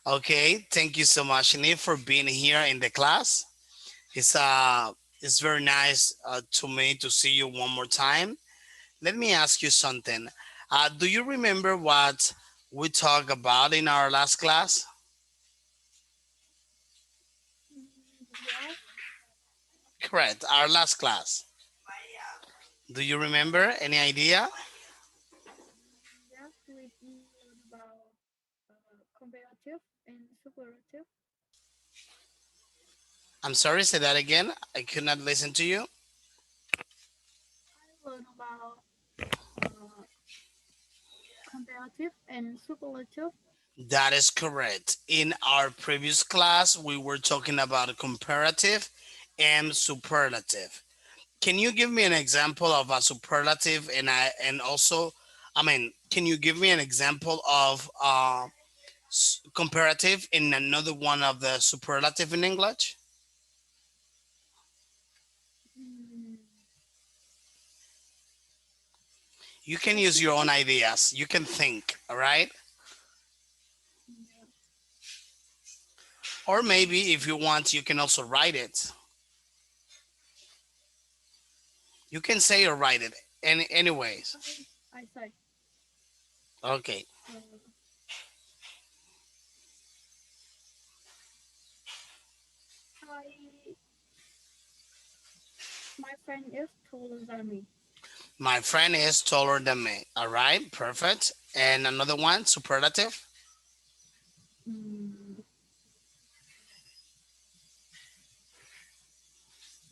Okay, thank you so much, Nate, for being here in the class. It's very nice to me to see you one more time. Let me ask you something. Do you remember what we talked about in our last class? Yes, Correct, our last class. Do you remember? Any idea? yes, we learn about comparative and superlative. I'm sorry, say that again. I could not listen to you. I learn about uh, comparative and superlative. That is correct. In our previous class, we were talking about comparative and superlative. Can you give me an example of a superlative and also, can you give me an example of comparative in another one of the superlative in English? Mm, You can use your own positive. ideas. You can think, all right? Yeah. Or maybe if you want, you can also write it. You can say or write it. Anyways. I say Okay. uh, I my friend is taller than me. My friend is taller than me. All right. Perfect. And another one, superlative. Mm,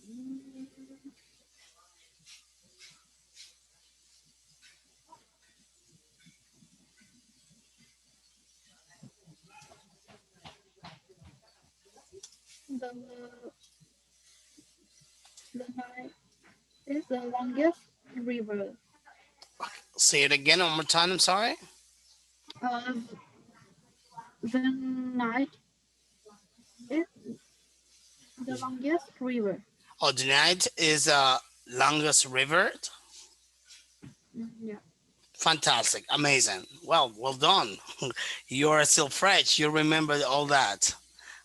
mm, the the Nile is the longest river. Say it again one more time. I'm sorry. Uh, the Nile is the longest river. Oh, the Night is longest river. Yeah. Fantastic. Amazing. Well done. You're still fresh. You remember all that.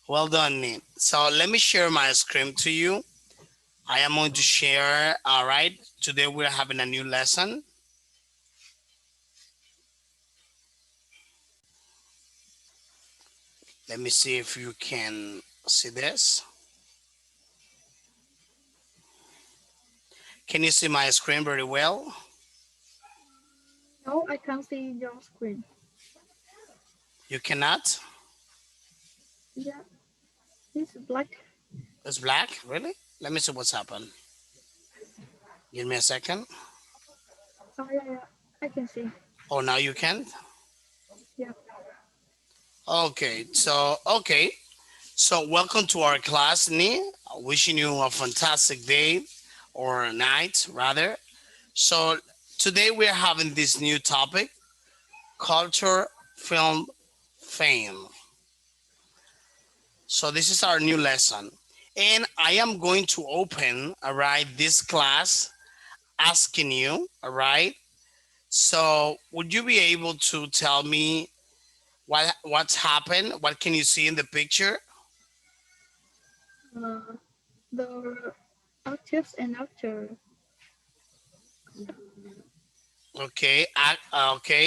Well done, Nick. So let me share my screen to you. I am going to share. All right. Today we're having a new lesson. Let me see if you can see this. Can you see my screen very well? No, I can't see your screen. You cannot? Yeah, it's black. It's black? Really? Let me see what's happened. Give me a second. Oh yeah, yeah, I can see. Oh, now you can? Yeah. Okay. So welcome to our class, Ni. Wishing you a fantastic day or night rather. So today we're having this new topic, culture, film, fame. So this is our new lesson. And I am going to open, all right, this class asking you, all right. So would you be able to tell me what's happened? What can you see in the picture? Uh, the actors and actor. Okay,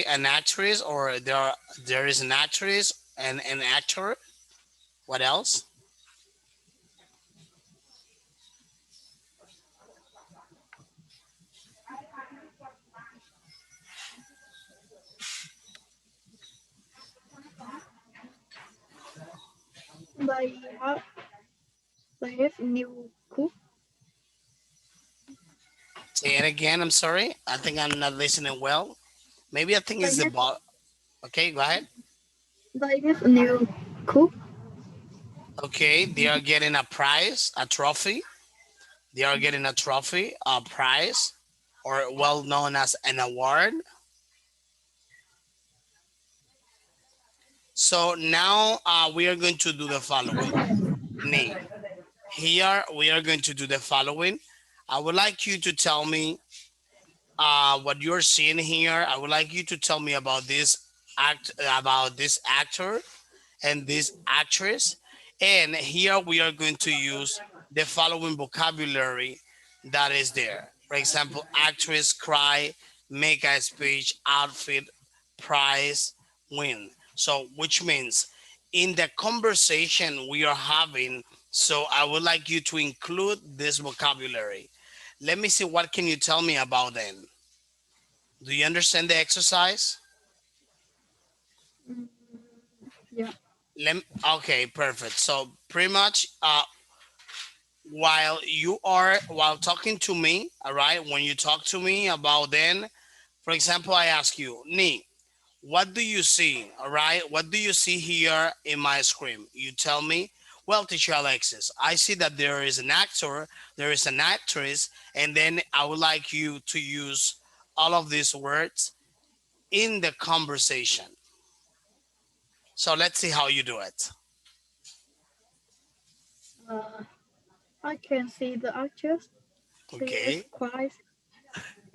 an actress or there is an actress and an actor. What else? They have they have new cook. Say it again. I'm sorry. I think I'm not listening well. Maybe I think They it's the have ball. Okay, go ahead. they have new cook. Okay, they are getting a prize, a trophy. They are getting a trophy, a prize, or well known as an award. So now we are going to do the following. Nate, here we are going to do the following. I would like you to tell me what you're seeing here. I would like you to tell me about this actor, and this actress. And here we are going to use the following vocabulary that is there. For example, actress, cry, make a speech, outfit, prize, win. So, which means in the conversation we are having, so I would like you to include this vocabulary. Let me see, what can you tell me about them? Do you understand the exercise? Mm, yeah. Okay, perfect. So pretty much while talking to me, all right, when you talk to me about then, for example, I ask you, Nee, what do you see? All right, what do you see here in my screen? You tell me, well, teacher Alexis, I see that there is an actor, there is an actress, and then I would like you to use all of these words in the conversation. So let's see how you do it. Uh, I can see the actress. She is Okay. quiet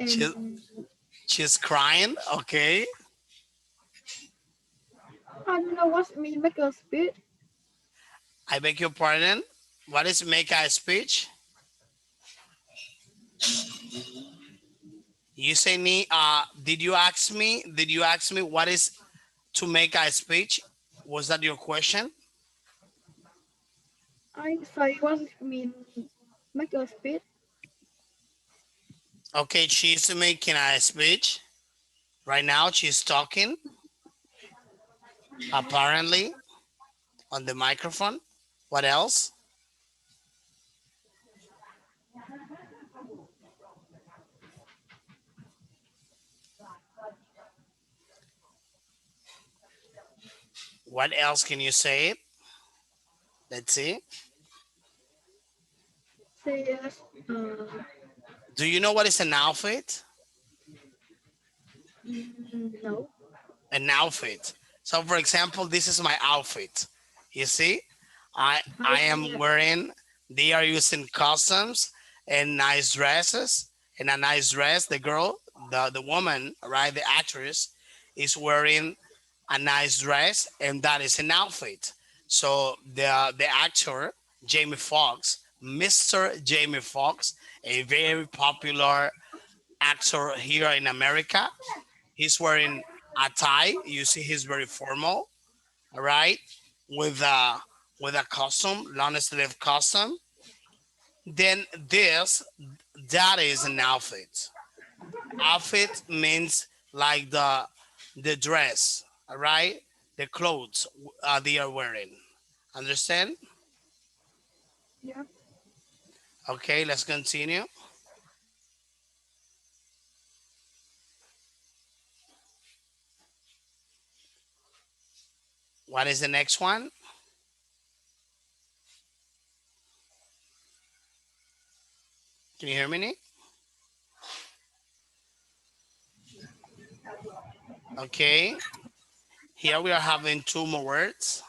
She, and she's crying. Okay. I don't know what mean make a speech. I beg your pardon. What is make a speech? You say me, did you ask me what is to make a speech? Was that your question? I say what mean make a speech. Okay, she's making a speech. Right now she's talking, apparently, on the microphone. What else? What else can you say? Let's see. She is Do you know what is an outfit? no. An outfit. So for example, this is my outfit. You see, I I see am it. wearing. They are using costumes and nice dresses. And a nice dress. The girl, the woman, right, the actress, is wearing a nice dress, and that is an outfit. So the actor Jamie Foxx, Mr. Jamie Foxx, a very popular actor here in America. He's wearing a tie. You see, he's very formal, all right, with a costume, long sleeve costume. Then that is an outfit. Outfit means like the dress, all right, the clothes they are wearing. Understand? Yeah. Okay, let's continue. What is the next one? Can you hear me? Nick? Okay, here we are having two more words.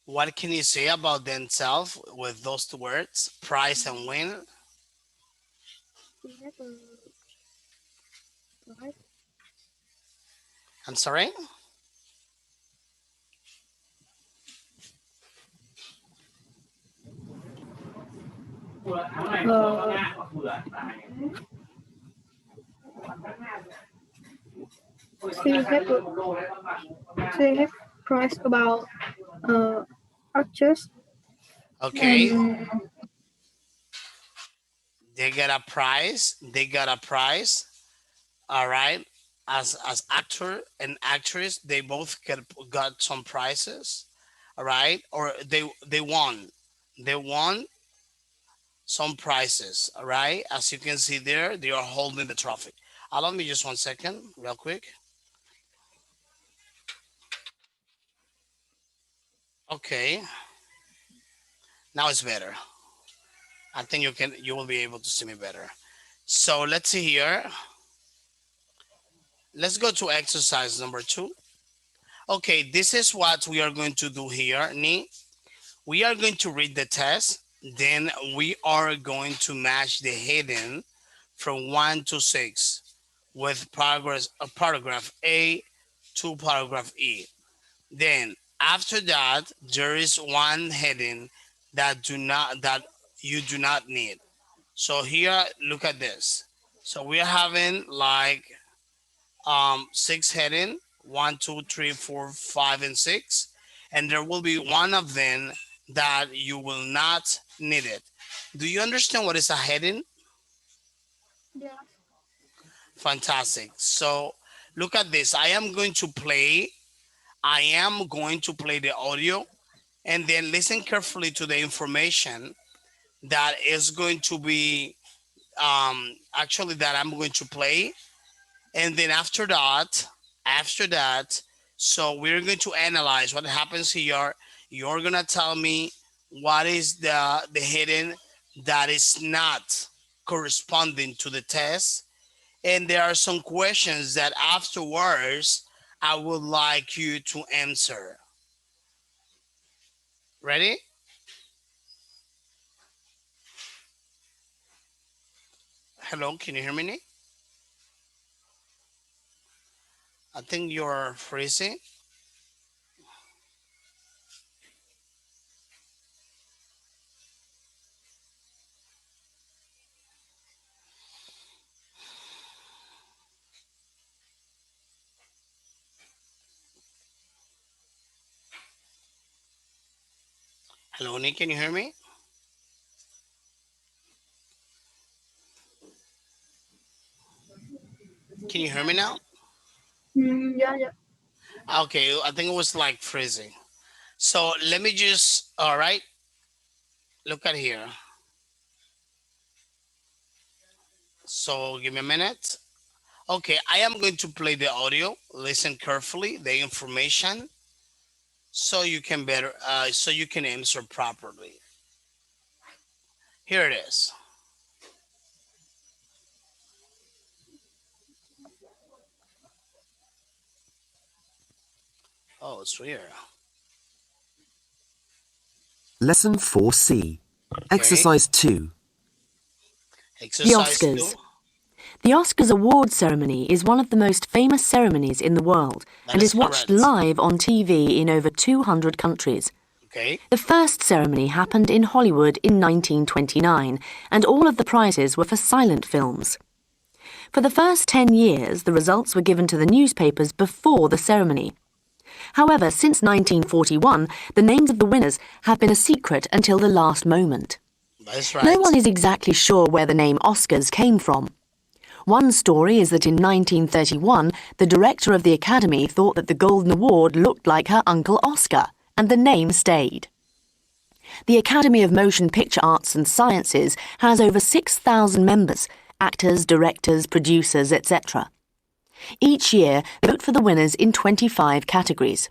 What can you say about themselves with those two words, price and win? She has a right. I'm sorry? She have she have price about uh actress Okay, and they get a prize. They got a prize. All right. As actor and actress, they both got some prizes. All right, or they won. They won some prizes. All right. As you can see there, they are holding the trophy. Allow me just 1 second, real quick. Okay, now it's better. I think you will be able to see me better. So let's see here. Let's go to exercise number 2. Okay, this is what we are going to do here, Ni. We are going to read the test. Then we are going to match the heading from 1 to 6. with paragraph A to paragraph E. Then after that, there is one heading that you do not need. So here, look at this. So we're having like six heading, one, two, three, four, five, and six, and there will be one of them that you will not need it. Do you understand what is a heading? Yes. Fantastic. So look at this. I am going to play the audio, and then listen carefully to the information that is going to be actually that I'm going to play. And then after that, so we're going to analyze what happens here. You're gonna tell me what is the hidden that is not corresponding to the test. And there are some questions that afterwards I would like you to answer. Ready? Hello, can you hear me, Nick? I think you're freezing. Hello, Nick, can you hear me? Can you hear me now? Yeah, yeah. Okay, I think it was like freezing. So let me just, all right, look at here. So give me a minute. Okay, I am going to play the audio. Listen carefully, the information, so you can answer properly. Here it is. Oh, it's weird. Lesson 4C. Okay, Exercise 2. The exercise two. Oscars. The Oscars award ceremony is one of the most famous ceremonies in the world That and is is watched correct. live on TV in over 200 countries. Okay, The first ceremony happened in Hollywood in 1929, and all of the prizes were for silent films. For the first 10 years, the results were given to the newspapers before the ceremony. However, since 1941, the names of the winners have been a secret until the last moment. that is No right. one is exactly sure where the name Oscars came from. One story is that in 1931, the director of the Academy thought that the Golden Award looked like her uncle Oscar, and the name stayed. The Academy of Motion Picture Arts and Sciences has over 6,000 members, actors, directors, producers, etc. Each year, they vote for the winners in 25 categories.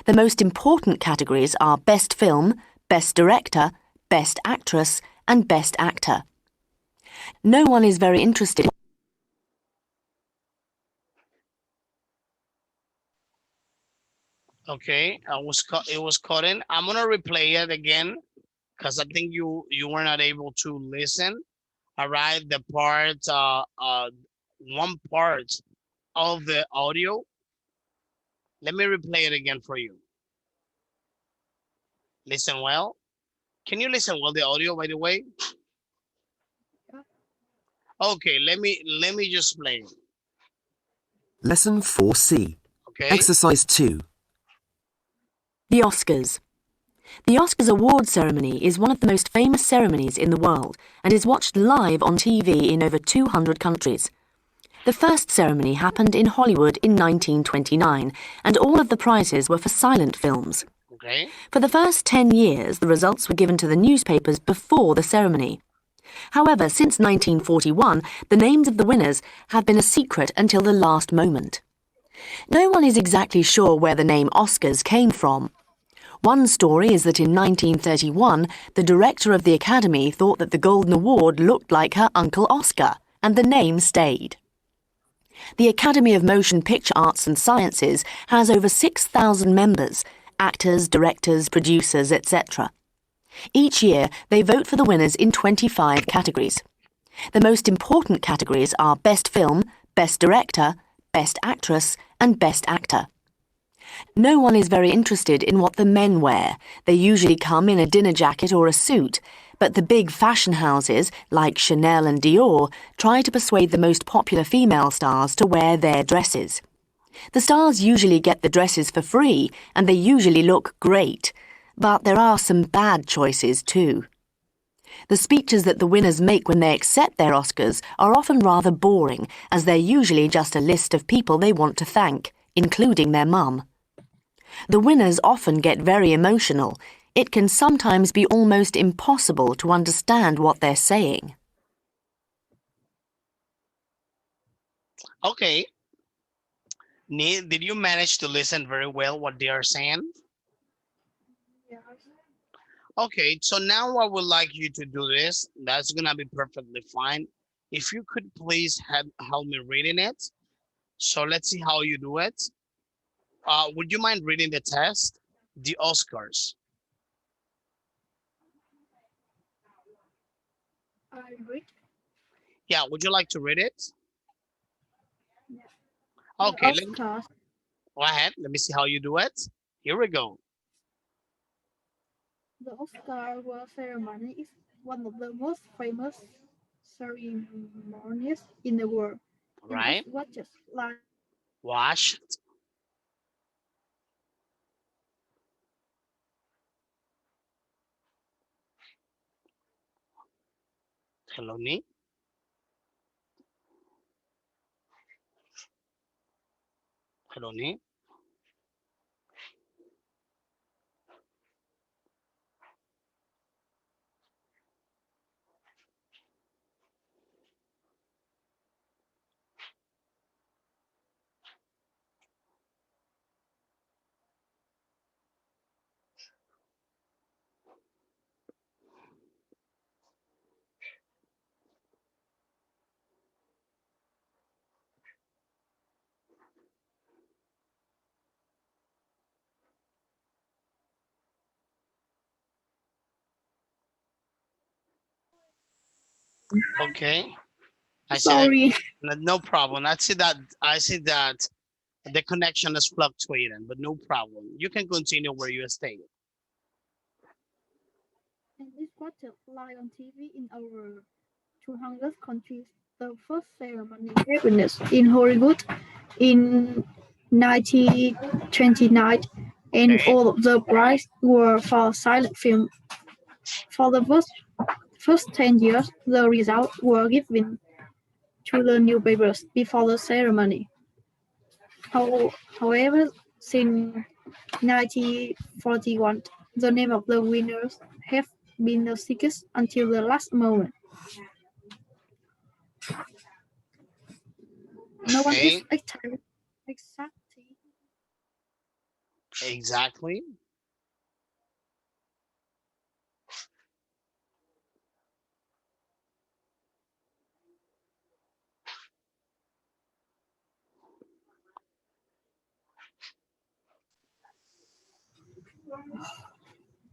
The most important categories are Best Film, Best Director, Best Actress, and Best Actor. No one is very interested. Okay, it was caught in. I'm gonna replay it again because I think you were not able to listen. All right, the part one part of the audio. Let me replay it again for you. Listen well. Can you listen well the audio, by the way? Yeah. Okay, let me just play it. Lesson 4C. Okay. Exercise 2. The Oscars. The Oscars award ceremony is one of the most famous ceremonies in the world and is watched live on TV in over 200 countries. The first ceremony happened in Hollywood in 1929, and all of the prizes were for silent films. Okay. For the first 10 years, the results were given to the newspapers before the ceremony. However, since 1941, the names of the winners have been a secret until the last moment. No one is exactly sure where the name Oscars came from. One story is that in 1931, the director of the Academy thought that the Golden Award looked like her uncle Oscar, and the name stayed. The Academy of Motion Picture Arts and Sciences has over 6,000 members, actors, directors, producers, etc. Each year, they vote for the winners in 25 categories. The most important categories are Best Film, Best Director, Best Actress, and Best Actor. No one is very interested in what the men wear. They usually come in a dinner jacket or a suit, but the big fashion houses, like Chanel and Dior, try to persuade the most popular female stars to wear their dresses. The stars usually get the dresses for free, and they usually look great. But there are some bad choices too. The speeches that the winners make when they accept their Oscars are often rather boring, as they're usually just a list of people they want to thank, including their mum. The winners often get very emotional. It can sometimes be almost impossible to understand what they're saying. Okay. Did you manage to listen very well what they are saying? Yes. Okay, so now I would like you to do this. That's gonna be perfectly fine. If you could please help me reading it. So let's see how you do it. Would you mind reading the test? The Oscars. I read. Yeah, would you like to read it? Yeah. The Okay, let me Oscars. go ahead. Let me see how you do it. Here we go. The Oscar Award ceremony is one of the most famous ceremonies in the world. All It was right. watched live Wash. Hello, Ni. Hello, Ni. Okay. I see that. Sorry. No problem. I see that the connection is fluctuating, but no problem. You can continue where you stayed. And this watched live on TV in over 200 countries. The first ceremony happened in Hollywood in 1929, and Okay. all of the prizes were for silent film. For the first 10 years, the results were given to the newspapers before the ceremony. However, since 1941, the name of the winners have been the secret until the last moment. No one is Okay. exactly. Exactly.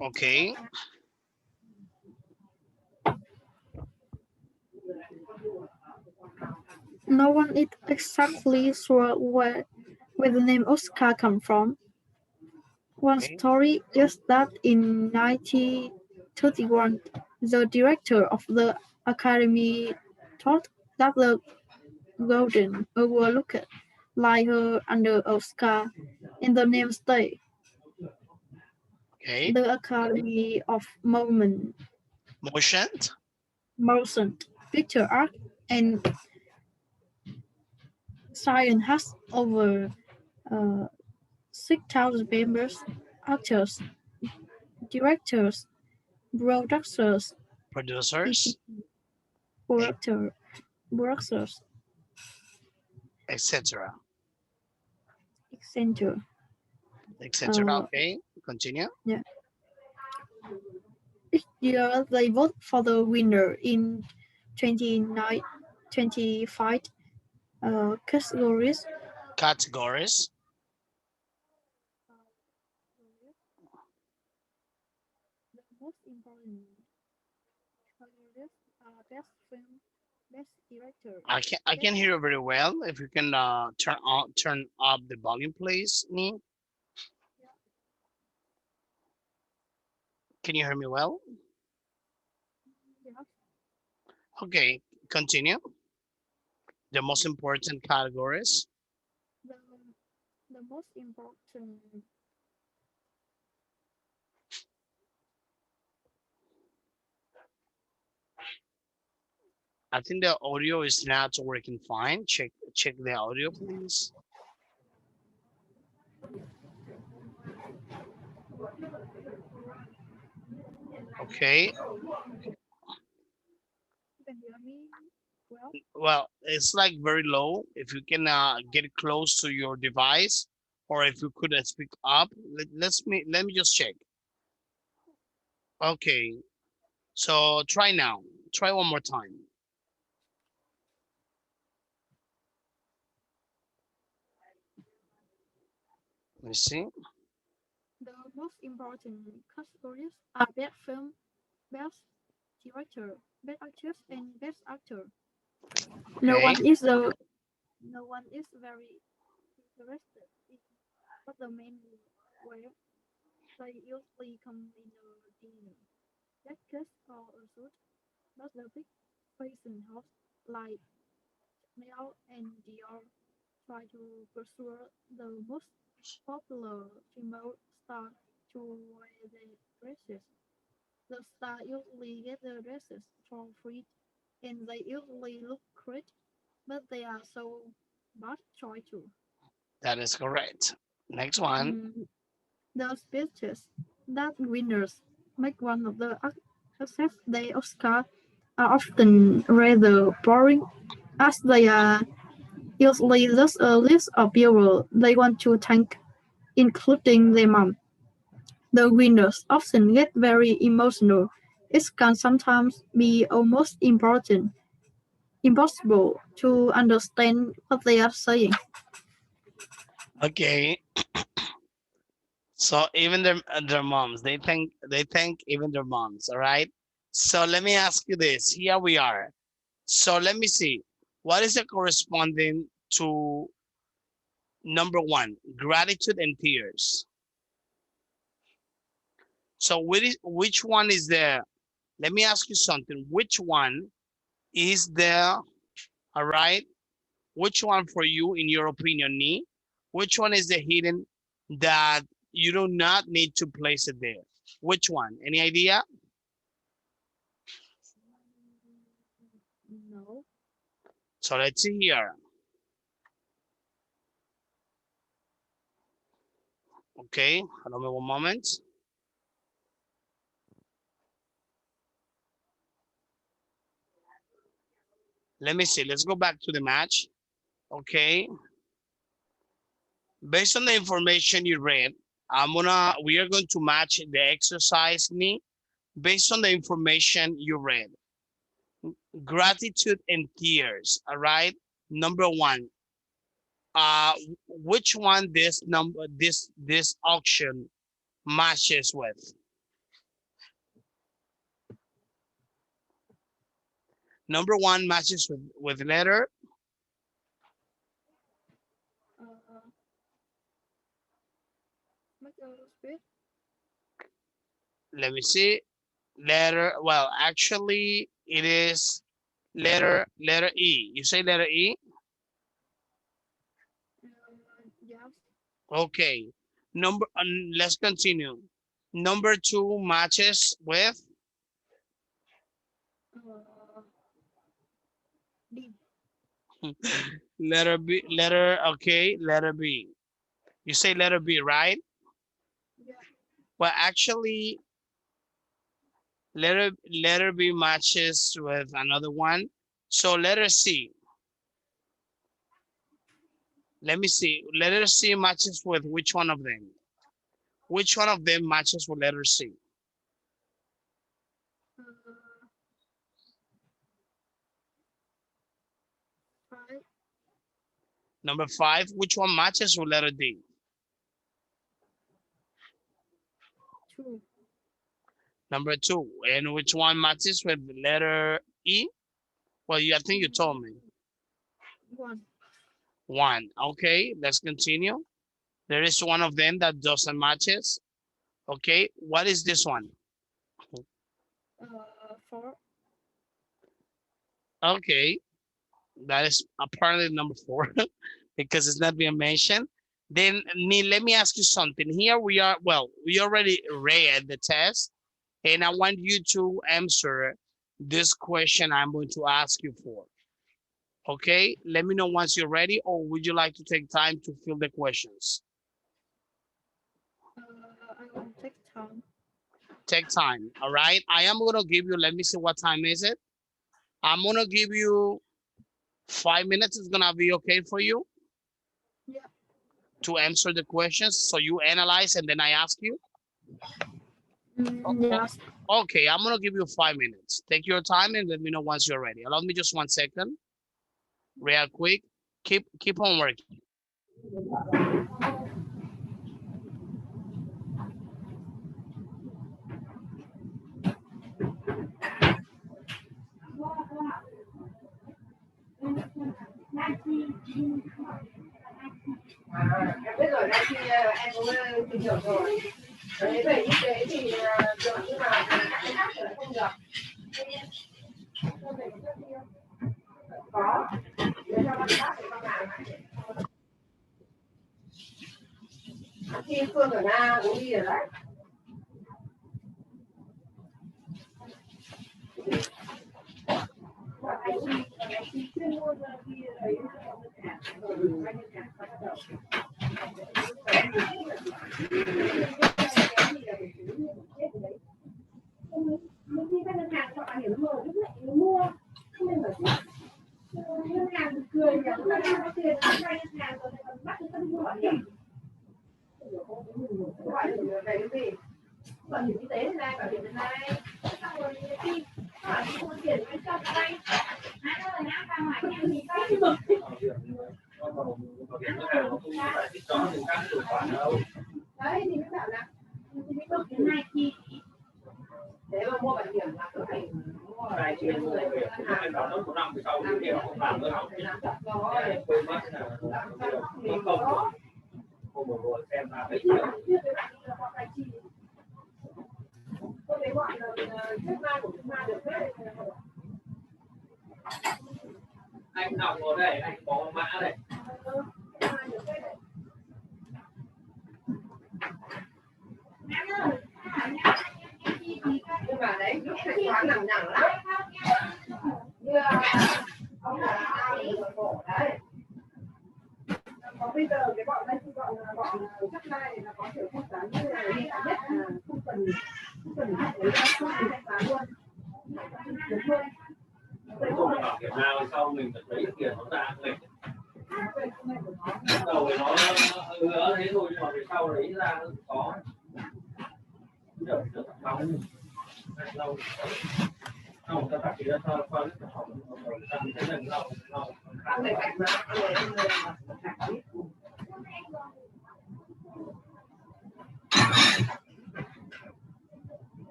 Okay. No one is exactly sure where the name Oscar comes from. One Okay. story is that in 1931, the director of the Academy thought that the Golden overlooked lie her under Oscar in the name stay. Okay. The Academy of Motion. Motion Picture Art and Science has over 6,000 members, actors, directors, producers, Producers. etc. Producers, producers, Etc. etc. Etc. Uh, Okay. Continue. yeah. Each year they vote for the winner in 29, 25 categories. Categories. The most important categories are best film, best director. I can hear you very well. If you can turn up the volume, please, Nee. Can you hear me well? Yes, Okay, continue. The most important categories. the the most important. I think the audio is not working fine. Check the audio, please. Okay. You can hear me well. Well, it's like very low. If you can get close to your device, or if you could speak up, let me just check. Okay. So try now. Try one more time. Let me see. The most important categories are best film, best director, best actress, and best actor. No Okay. one is the no one is very interested in what the men wear. They usually come in a dinner jacket or a suit, but the big fashion house like Chanel and Dior try to persuade the most popular female star to wear their dresses. The star usually get the dresses for free and they usually look great, but they are so bad choice too. That is correct. Next one. Mm, the speeches that winners make one of the accept the Oscar are often rather boring as they are usually just a list of people they want to thank, including their mom. The winners often get very emotional. It can sometimes be almost impossible to understand what they are saying. Okay. So even their moms, they thank even their moms. All right. So let me ask you this. Here we are. So let me see. What is the corresponding to number one? Gratitude and tears. So which one is the? Let me ask you something. Which one is the? All right. Which one for you, in your opinion, Nee? Which one is the hidden that you do not need to place it there? Which one? Any idea? No. So let's see here. Okay, allow me one moment. Let me see. Let's go back to the match. Okay, based on the information you read, we are going to match the exercise knee based on the information you read. Gratitude and tears. All right. Number one. Uh, which one this auction matches with? Number one matches with letter. Uh, make a speech. Let me see. Letter. Well, actually, it is letter E. You say letter E. Yes. Okay. Let's continue. Number two matches with Uh, D. letter B. Letter. Okay. Letter B. You say letter B, right? Yeah. Well, actually, letter B matches with another one. So letter C. Let me see. Letter C matches with which one of them? Which one of them matches with letter C? Uh, 5, Number five, which one matches with letter D? 2, Number two, and which one matches with letter E? Well, I think you told me. One. One. Okay, let's continue. There is one of them that doesn't matches. Okay, what is this one? 4. Okay, that is apparently number 4 because it's not being mentioned. Then let me ask you something. Here we are, well, we already read the test, and I want you to answer this question I'm going to ask you for. Okay, let me know once you're ready, or would you like to take time to fill the questions? I will take time. Take time, all right? I am gonna give you, let me see what time is it. I'm gonna give you 5 minutes. It's gonna be okay for you Yeah. to answer the questions. So you analyze and then I ask you. Yes. Okay, I'm gonna give you 5 minutes. Take your time and let me know once you're ready. Allow me just 1 second, real quick. Keep on working. Biết rồi, đây thì em cũng tìm hiểu rồi. Đấy, về y tế thì được, nhưng mà các cái khác thì lại không được. Có, để cho các khác thì con làm lại. Khi Phương ở Nga cũng đi rồi đấy. Chuyên môn đi ấy mình đi các ngân hàng cho bảo hiểm rồi lúc lại mua không nên phải ngân hàng cười nhỉ, chúng ta đang có tiền vay ngân hàng rồi còn bắt người ta mua bảo hiểm. Gọi về cái gì? Bảo hiểm y tế này, bảo hiểm này, xong rồi khi bảo hiểm mua tiền mới cho vay. Rồi nhá, ra ngoài em thì có đấy thì mới bảo là mới được cái này thì để mà mua bảo hiểm là cứ phải mua vài triệu người em bảo nó một năm thì sau thì không làm nữa không rồi quên mất là không một xem là mấy triệu tôi thấy gọi là trước mai của chúng ta được hết anh đọc ở đây anh có mã đây nhưng mà đấy lúc thanh toán nặng nặng lắm như ông là bộ đấy còn bây giờ cái bọn đây bọn chắc lai này là có thể thanh toán như là hiện tại nhất là không cần lấy thanh toán luôn đúng thôi không bảo kiểm nào sau mình phải lấy tiền nó ra mình đầu nó hứa thế thôi nhưng mà về sau lấy ra nó có được rất là nóng lâu không ta chỉ là sao qua cái phòng làm cái lần lâu ăn để cách mà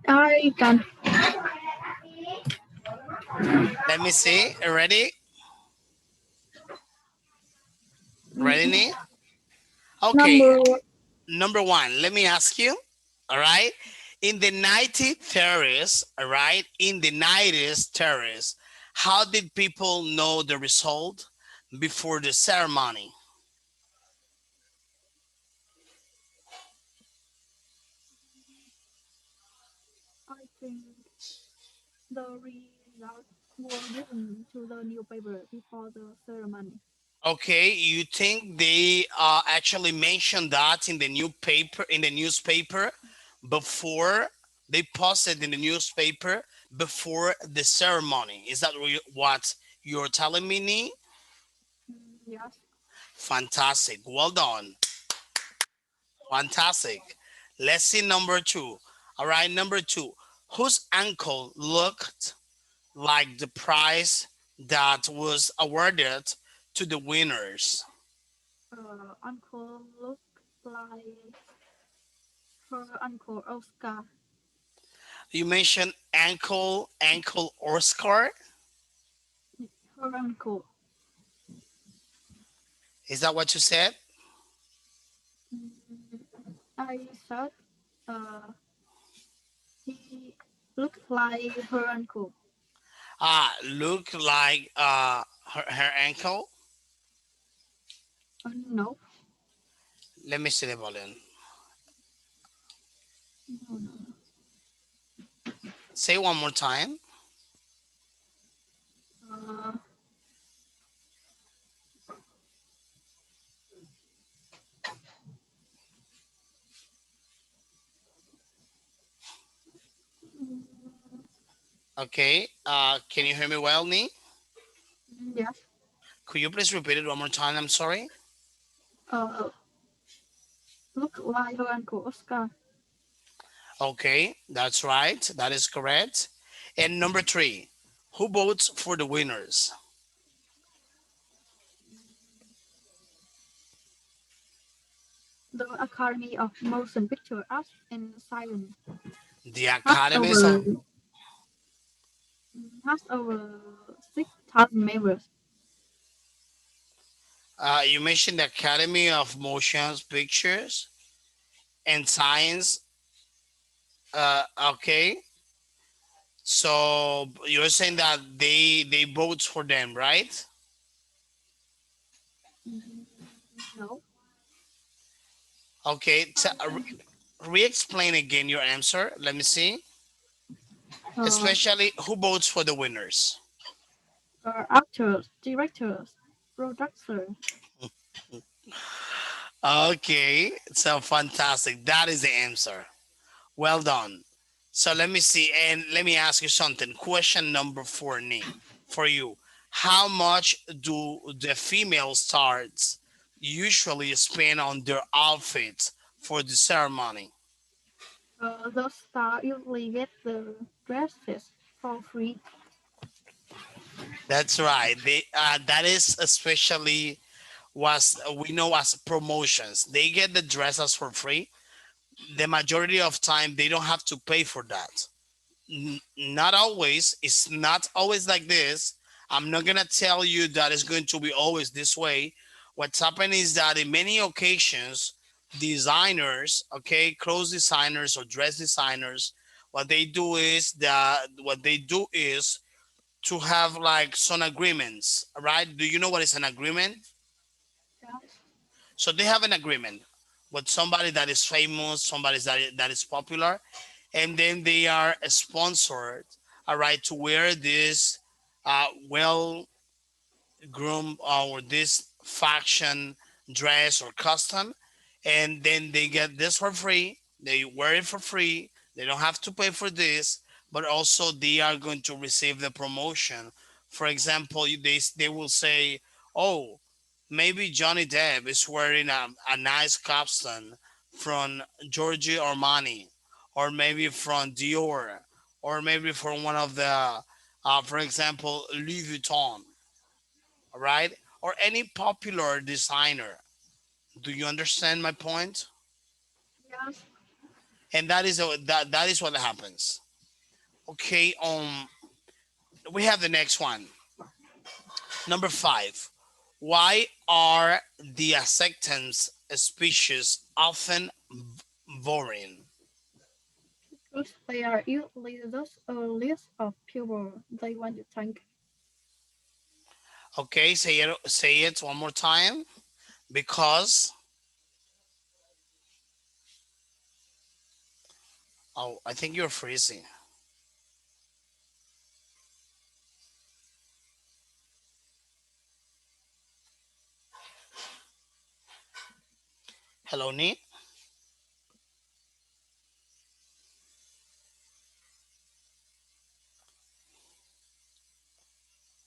I can. Let me see. Ready? Ready, Nate? Okay. Number 1, let me ask you. All right. In the 1930s, all right, in the 1930s, how did people know the result before the ceremony? I think the results were given to the newspaper before the ceremony. Okay, you think they actually mentioned that in the newspaper before they posted in the newspaper before the ceremony? Is that what you're telling me, Nee? Yes. Fantastic. Well done. Fantastic. Let's see number 2. All right, number 2. Whose uncle looked like the prize that was awarded to the winners? Uncle look like her uncle Oscar. You mentioned ankle or scar. Her uncle. Is that what you said? Mm, I thought uh, he looked like her uncle. Look like her ankle. No, Let me see the volume. no, no. Say one more time. Uh, Okay. Can you hear me well, Nee? yes. Could you please repeat it one more time? I'm sorry. Uh, look like her uncle Oscar. Okay, that's right. That is correct. And number three, who votes for the winners? The Academy of Motion Picture Arts and Science The has academies over of 6,000 members. you mentioned the Academy of Motion Pictures and Science. Okay, so you're saying that they vote for them, right? Mm, no, Okay, I re-explain again your answer. Let me see. uh, Especially who votes for the winners. actors, directors, producers. Okay, so fantastic. That is the answer. Well done. So let me see, and let me ask you something. Question number four, Nee, for you. How much do the female stars usually spend on their outfits for the ceremony? Those stars usually get the dresses for free. That's right. That is especially what we know as promotions. They get the dresses for free. The majority of time, they don't have to pay for that. Not always. It's not always like this. I'm not gonna tell you that it's going to be always this way. What's happening is that in many occasions, designers, okay, clothes designers or dress designers, what they do is to have like some agreements, right? Do you know what is an agreement? Yes. So they have an agreement with somebody that is famous, somebody that is popular, and then they are sponsored, all right, to wear this well groom or this faction dress or custom, and then they get this for free. They wear it for free. They don't have to pay for this, but also they are going to receive the promotion. For example, they will say, "Oh, maybe Johnny Depp is wearing a nice capstan from Giorgio Armani, or maybe from Dior, or maybe from one of the, for example, Louis Vuitton, right? Or any popular designer. Do you understand my point? Yes. And that is what happens. Okay, we have the next one. Number five. Why are the acceptance speeches often boring? Because they are usually just a list of people they want to thank. Okay, say it one more time. Because oh, I think you're freezing. Hello, Neat.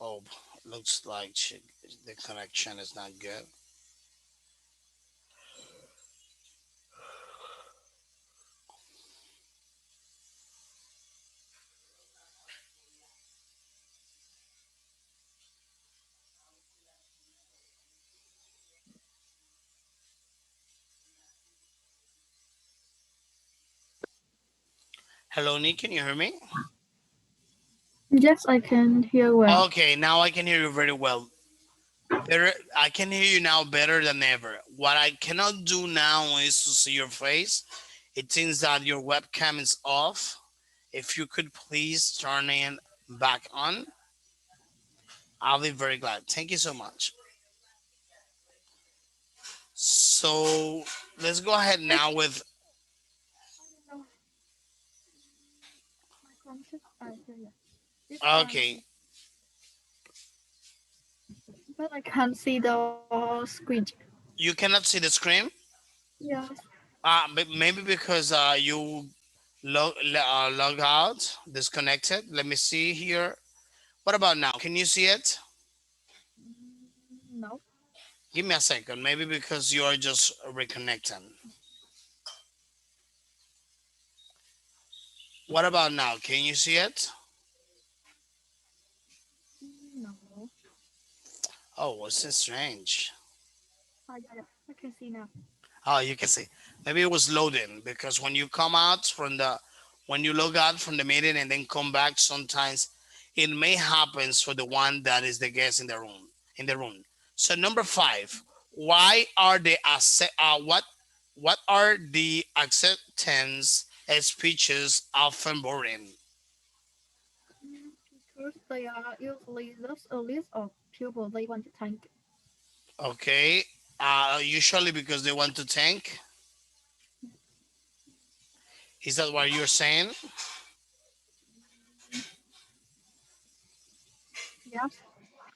Oh, looks like the connection is not good. Hello, Nick, can you hear me? Yes, I can hear well. Okay, now I can hear you very well. Better, I can hear you now better than ever. What I cannot do now is to see your face. It seems that your webcam is off. If you could please turn it back on, I'll be very glad. Thank you so much. So let's go ahead I, now with, I don't know. My concept idea. This okay, one, but I can't see the screen. you cannot see the screen. Yes. Maybe because you log out, disconnected. Let me see here. What about now? Can you see it? No. Give me a second. Maybe because you are just reconnecting. What about now? Can you see it? No. Oh, what's this strange? Yeah. I can see now. Oh, you can see. Maybe it was loading because when you come out from the, when you log out from the meeting and then come back, sometimes it may happen for the one that is the guest in the room. In the room. So number five, why are the what are the acceptance speeches often boring? Because they are usually just a list of people they want to thank. Okay. Usually because they want to tank. Is that what you're saying? Yes.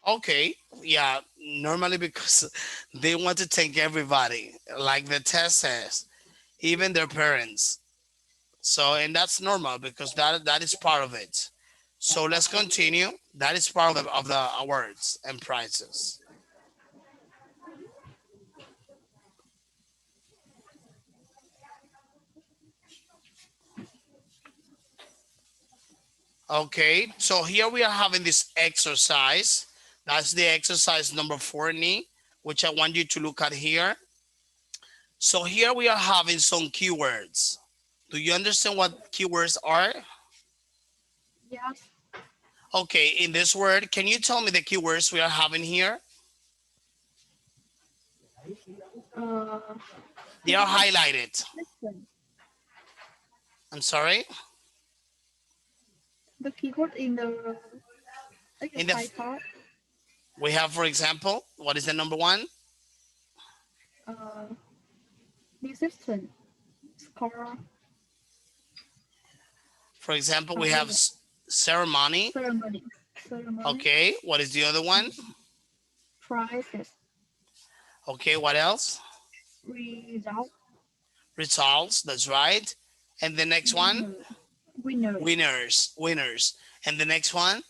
Okay, yeah, normally because they want to thank everybody, like the test says, even their parents. So, and that's normal because that is part of it. So let's continue. That is part of the awards and prizes. Okay, so here we are having this exercise. That's the exercise number 40, which I want you to look at here. So here we are having some keywords. Do you understand what keywords are? Yes. Okay, in this word, can you tell me the keywords we are having here? Uh, They are highlighted. listen. I'm sorry. The keyword in the In the exercise part. we have, for example, what is the number one? Uh, musician. Score. For example, we have Yeah. ceremony. Ceremony. Ceremony. Okay, what is the other one? Prizes. Okay, what else? Result. Results. That's right. And the next one, Winner. Winners. winners. And the next one,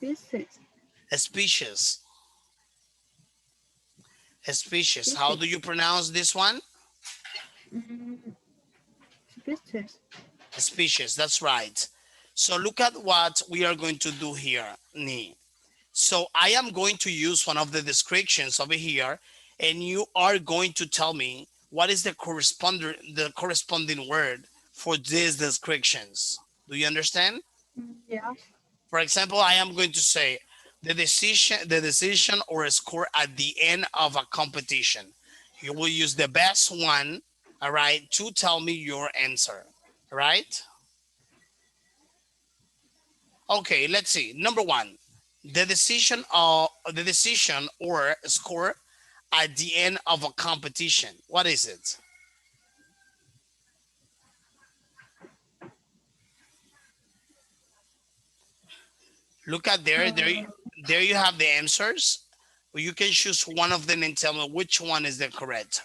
Visit. species. Species. How Visit. do you pronounce this one? Mm, Visit. Species. That's right. So look at what we are going to do here, Ni. So I am going to use one of the descriptions over here, and you are going to tell me what is the corresponding word for these descriptions. Do you understand? Yes. For example, I am going to say the decision or a score at the end of a competition. You will use the best one, all right, to tell me your answer. All right? Okay, let's see. Number one, the decision or score at the end of a competition. What is it? Look at there. There you have the answers. You can choose one of them and tell me which one is the correct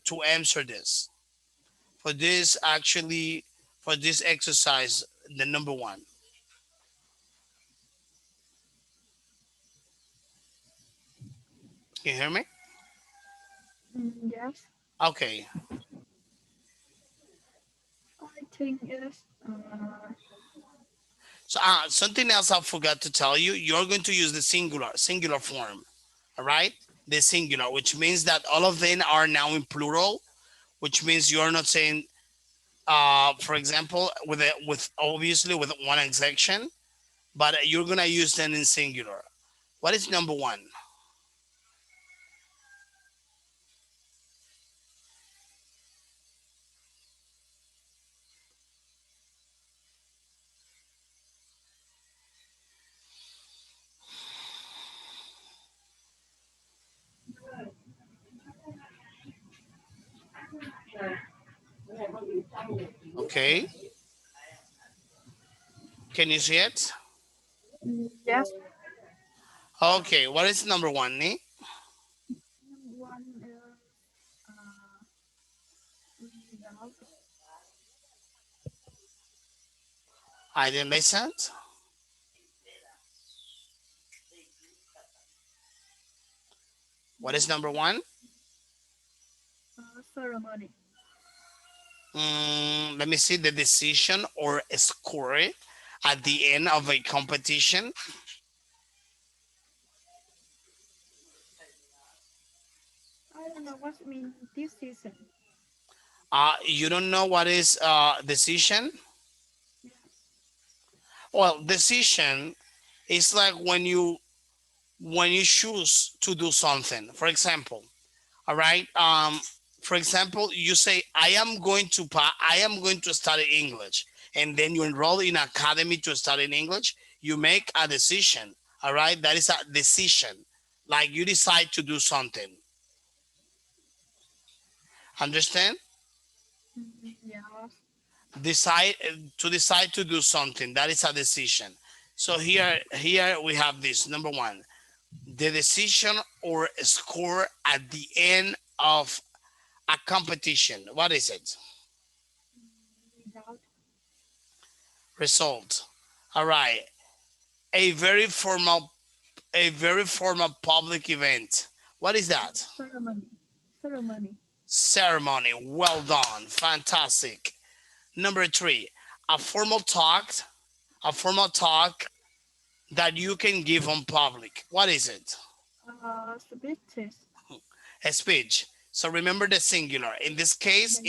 to answer this. For this actually for this exercise, the number one. Can you hear me? Yes. Okay. I think yes. So something else I forgot to tell you. You're going to use the singular form. All right, the singular, which means that all of them are now in plural, which means you're not saying For example, with obviously with one exception, but you're gonna use them in singular. What is number one? Okay, can you see it? Yes. Okay, what is number one, Nee? One is without. I didn't make sense. What is number one? Ceremony. Let me see the decision or score at the end of a competition. I don't know what mean this season. You don't know what is decision? Yes. Well, decision is like when you choose to do something. For example, all right. For example, you say I am going to study English, and then you enroll in academy to study in English. You make a decision. All right, that is a decision. Like you decide to do something. Understand? Yes. Decide to do something. That is a decision. So here we have this number one, the decision or score at the end of a competition. What is it? Without. Result. All right. A very formal public event. What is that? Ceremony. Ceremony. Ceremony. Well done. Fantastic. Number three, a formal talk. A formal talk that you can give on public. What is it? Speeches. A speech. So remember the singular. In this case,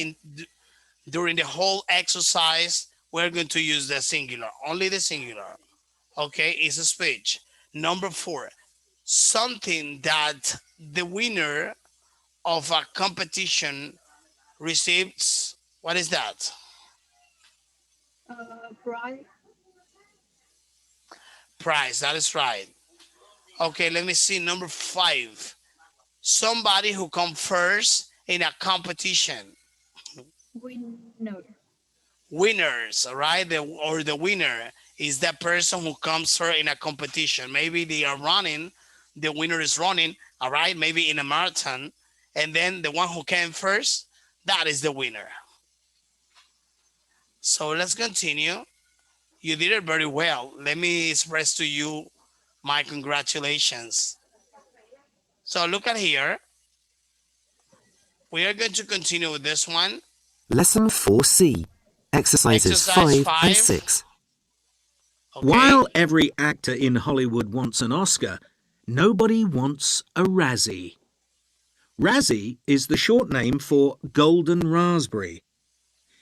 during the whole exercise, we're going to use the singular, only the singular. Okay, it's a speech. Number four, something that the winner of a competition receives. What is that? Bride. Prize. That is right. Okay, let me see. Number five, somebody who comes first in a competition. Winner. Winners, all right? The winner is that person who comes first in a competition. Maybe they are running, the winner is running, all right? Maybe in a marathon, and then the one who came first, that is the winner. So let's continue. You did it very well. Let me express to you my congratulations. So look at here. We are going to continue with this one. Lesson 4C. Exercises Exercise 5 and 5. 6. Okay. While every actor in Hollywood wants an Oscar, nobody wants a Razzie. Razzie is the short name for Golden Raspberry.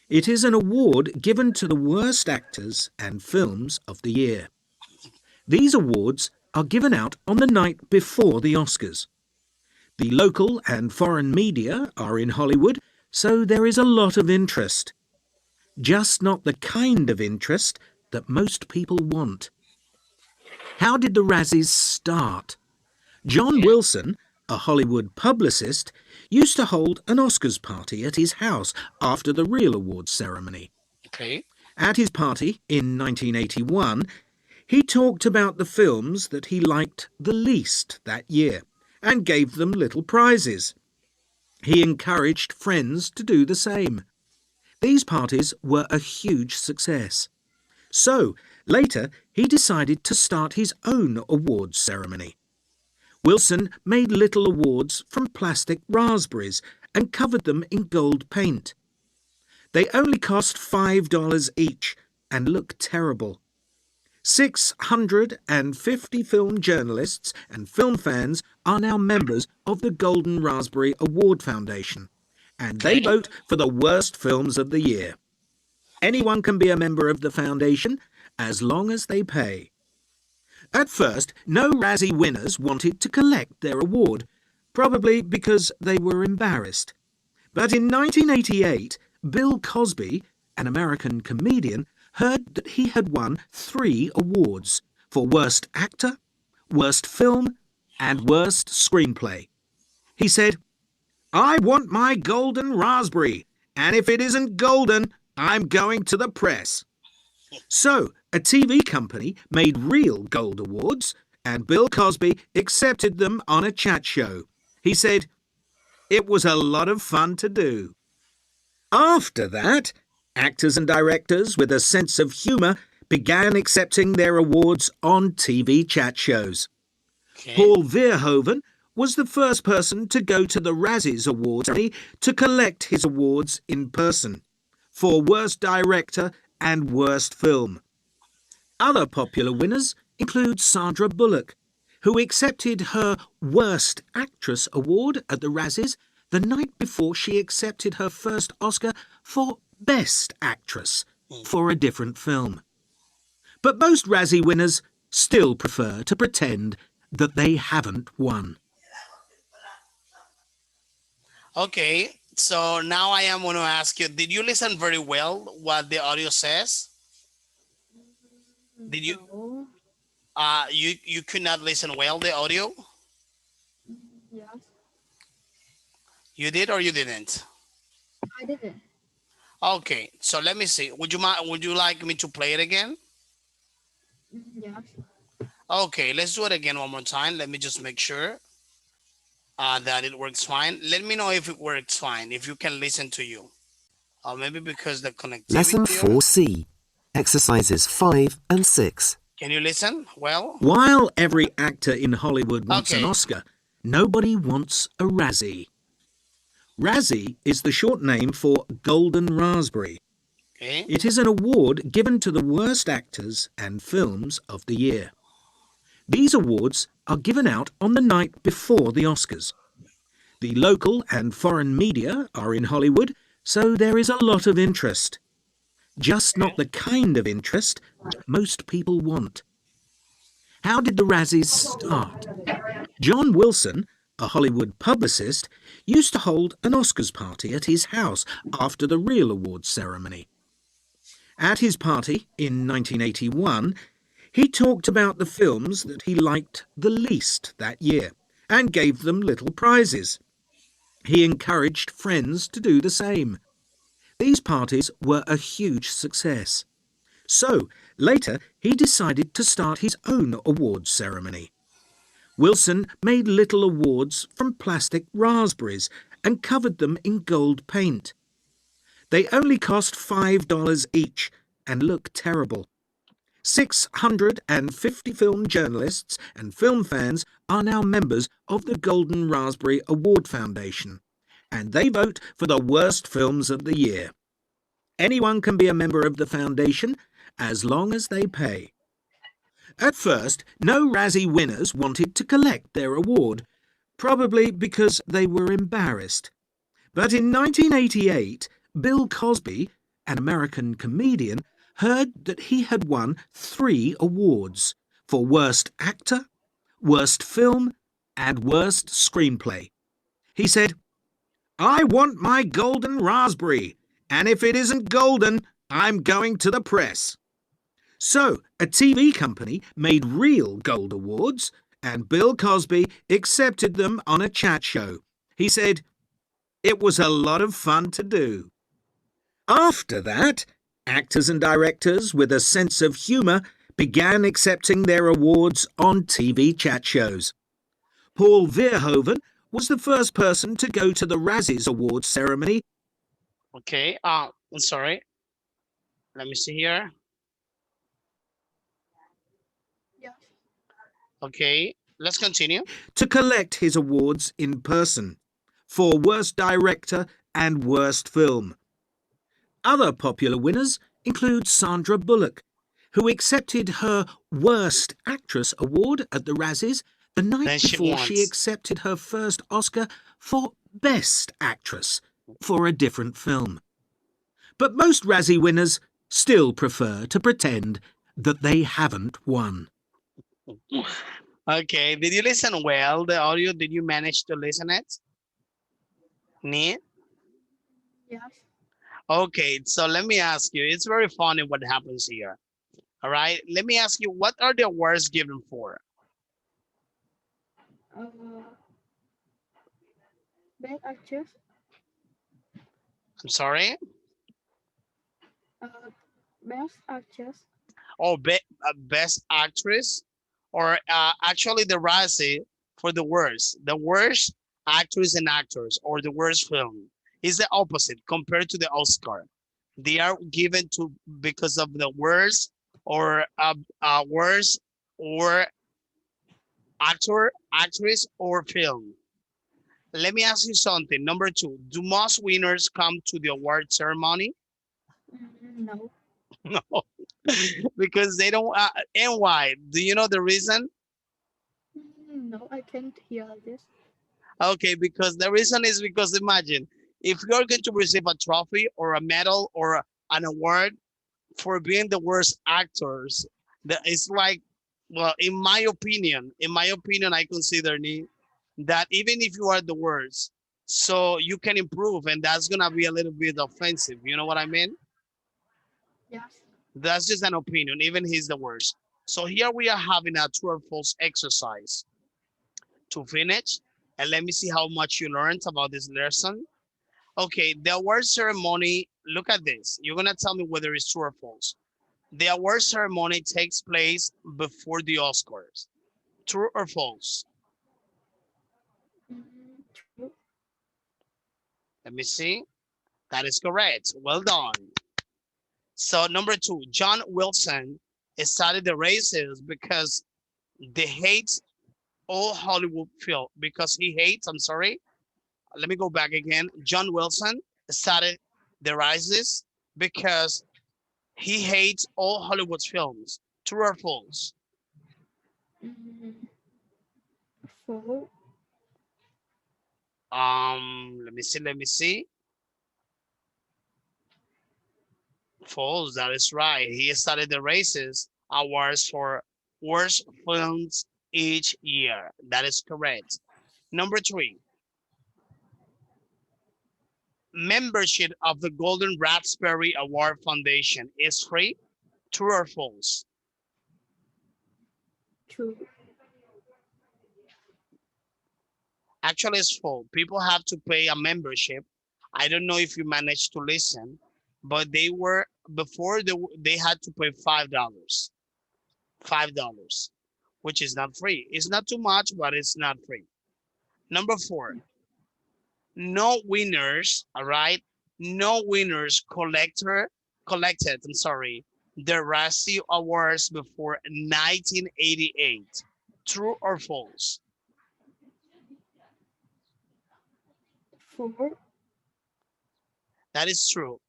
It is an award given to the worst actors and films of the year. These awards are given out on the night before the Oscars. The local and foreign media are in Hollywood, so there is a lot of interest. Just not the kind of interest that most people want. How did the Razzies start? John Wilson, a Hollywood publicist, used to hold an Oscars party at his house after the real awards ceremony. Okay. At his party in 1981, he talked about the films that he liked the least that year and gave them little prizes. He encouraged friends to do the same. These parties were a huge success. So, later, he decided to start his own awards ceremony. Wilson made little awards from plastic raspberries and covered them in gold paint. They only cost $5 each and look terrible. 650 film journalists and film fans are now members of the Golden Raspberry Award Foundation, and they Okay. vote for the worst films of the year. Anyone can be a member of the foundation as long as they pay. At first, no Razzie winners wanted to collect their award, probably because they were embarrassed. But in 1988, Bill Cosby, an American comedian, heard that he had won 3 awards for Worst Actor, Worst Film, and Worst Screenplay. He said, "I want my golden raspberry, and if it isn't golden, I'm going to the press." So, a TV company made real gold awards, and Bill Cosby accepted them on a chat show. He said, "It was a lot of fun to do." After that, actors and directors with a sense of humour began accepting their awards on TV chat shows. Okay. Paul Verhoeven was the first person to go to the Razzies Awards ceremony to collect his awards in person for Worst Director and Worst Film. Other popular winners include Sandra Bullock, who accepted her Worst Actress award at the Razzies the night before she accepted her first Oscar for Best Actress for a different film. But most Razzie winners still prefer to pretend that they haven't won. Okay, so now I am going to ask you, did you listen very well what the audio says? Did you? No. You could not listen well the audio? Yes. You did or you didn't? I didn't. Okay, so let me see. Would you like me to play it again? Yes. Okay, let's do it again one more time. Let me just make sure that it works fine. Let me know if it works fine, if you can listen to you. Or maybe because the connectivity. Lesson 4C. Exercises 5 and 6. Can you listen well? While every actor in Hollywood wants an Okay. Oscar, nobody wants a Razzie. Razzie is the short name for Golden Raspberry. Okay. It is an award given to the worst actors and films of the year. These awards are given out on the night before the Oscars. The local and foreign media are in Hollywood, so there is a lot of interest. Just not the kind of interest most people want. How did the Razzies start? John Wilson, a Hollywood publicist, used to hold an Oscars party at his house after the real awards ceremony. At his party in 1981, he talked about the films that he liked the least that year and gave them little prizes. He encouraged friends to do the same. These parties were a huge success. So, later, he decided to start his own awards ceremony. Wilson made little awards from plastic raspberries and covered them in gold paint. They only cost $5 each and look terrible. 650 film journalists and film fans are now members of the Golden Raspberry Award Foundation, and they vote for the worst films of the year. Anyone can be a member of the foundation as long as they pay. At first, no Razzie winners wanted to collect their award, probably because they were embarrassed. But in 1988, Bill Cosby, an American comedian, heard that he had won 3 awards for Worst Actor, Worst Film, and Worst Screenplay. He said, "I want my golden raspberry, and if it isn't golden, I'm going to the press." So, a TV company made real gold awards, and Bill Cosby accepted them on a chat show. He said, "It was a lot of fun to do." After that, actors and directors with a sense of humour began accepting their awards on TV chat shows. Paul Verhoeven was the first person to go to the Razzies Awards ceremony. Okay. I'm sorry. Let me see here. Yeah. Okay. Let's continue. To collect his awards in person for Worst Director and Worst Film. Other popular winners include Sandra Bullock, who accepted her Worst Actress award at the Razzies the night Then she before she wants. accepted her first Oscar for Best Actress for a different film. But most Razzie winners still prefer to pretend that they haven't won. Okay, did you listen well? The audio, did you manage to listen it? Nee? Yes. Okay, so let me ask you. It's very funny what happens here. All right, let me ask you, what are the awards given for? Uh, best actress. I'm sorry? Uh, best actress. Oh, best actress, or actually the Razzie for the worst actress and actors, or the worst film is the opposite compared to the Oscar. They are given to because of the worst or worst or actor, actress, or film. Let me ask you something. Number two, do most winners come to the award ceremony? No. No, because they don't. And why? Do you know the reason? No, I can't hear this. Okay, because the reason is because imagine if you're going to receive a trophy or a medal or an award for being the worst actors, that it's like, well, in my opinion, I consider that even if you are the worst, so you can improve, and that's gonna be a little bit offensive. You know what I mean? Yes. That's just an opinion. Even he's the worst. So here we are having a true or false exercise to finish, and let me see how much you learned about this lesson. Okay, the award ceremony. Look at this. You're gonna tell me whether it's true or false. The award ceremony takes place before the Oscars. True or false? True. Let me see. That is correct. Well done. So number two, John Wilson started the races because they hate all Hollywood film because he hates, I'm sorry, let me go back again. John Wilson started the races because he hates all Hollywood films. True or false? Mm, Four. Let me see. False, that is right. He started the races awards for worst films each year. That is correct. Number three, membership of the Golden Raspberry Award Foundation is free. True or false? True. Actually, it's false. People have to pay a membership. I don't know if you managed to listen, but they were before they had to pay $5, which is not free. It's not too much, but it's not free. Number four, no winners. All right, no winners collected. I'm sorry, the Razzie Awards before 1988. True or false? Four. That is true.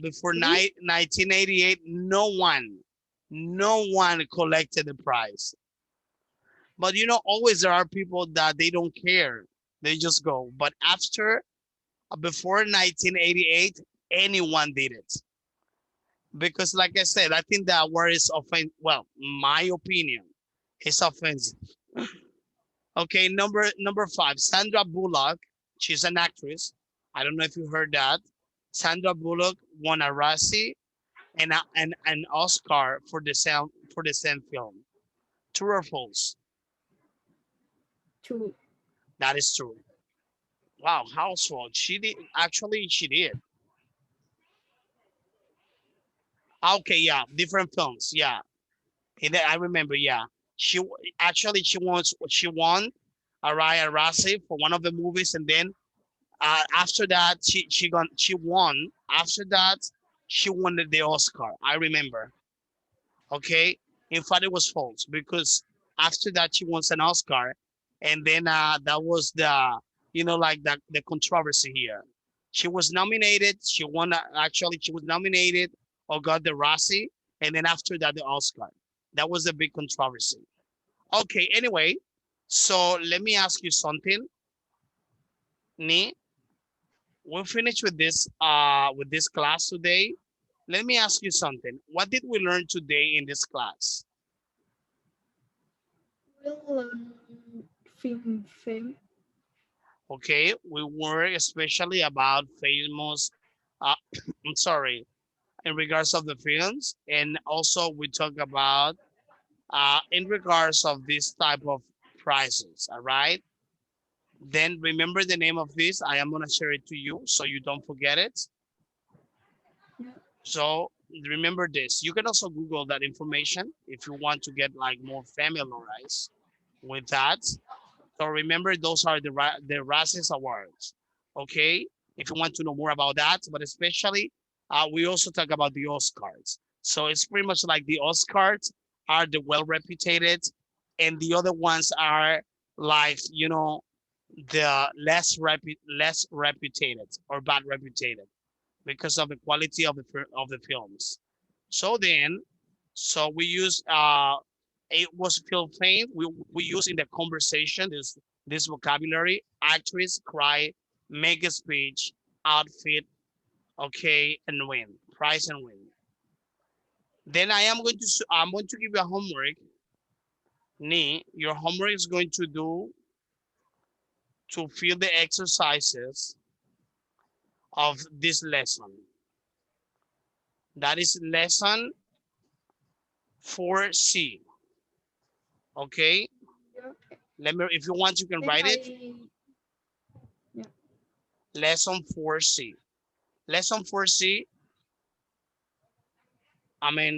Before True. 1988, no one collected the prize. But always there are people that they don't care. They just go. But before 1988, anyone did it. Because like I said, I think that word is offensive. Well, my opinion, it's offensive. Okay, number five, Sandra Bullock. She's an actress. I don't know if you heard that. Sandra Bullock won a Razzie and an Oscar for the same film. True or false? True. That is true. Wow, household. She did actually. She did. Okay, yeah, different films. Yeah, I remember. Yeah, she won a Raya Razzie for one of the movies, and then after that she won. After that, she won the Oscar. I remember. Okay, in fact, it was false because after that she won an Oscar, and then that was like the controversy here. She was nominated. She won. Actually, she was nominated or got the Razzie, and then after that the Oscar. That was a big controversy. Okay. Anyway, so let me ask you something. Ni, we'll finish with this class today. Let me ask you something. What did we learn today in this class? We'll learn film. Okay, we work especially about famous, uh, I'm sorry, in regards of the films, and also we talk about in regards of this type of prices, all right? Then remember the name of this. I am gonna share it to you so you don't forget it. Yeah. So remember this. You can also Google that information if you want to get like more familiarized with that. So remember, those are the Razzies Awards. Okay, if you want to know more about that, but especially we also talk about the Oscars. So it's pretty much like the Oscars are the well reputed, and the other ones are like the less reputed or bad reputed because of the quality of the films. So then, so we use it was film fame. We use in the conversation this vocabulary: actress, cry, make a speech, outfit, okay, and win, prize and win. Then I'm going to give you a homework. Ni, your homework is going to do to fill the exercises of this lesson. That is lesson 4C. Okay, Yeah. let me. If you want, you can Then write it. I yeah. Lesson 4C. Lesson 4C.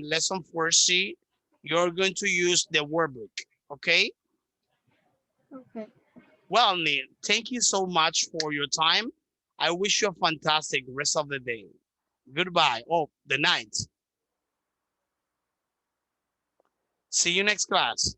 Lesson 4C. You're going to use the workbook. Okay. Okay. Well, Neil, thank you so much for your time. I wish you a fantastic rest of the day. Goodbye. Oh, the night. See you next class.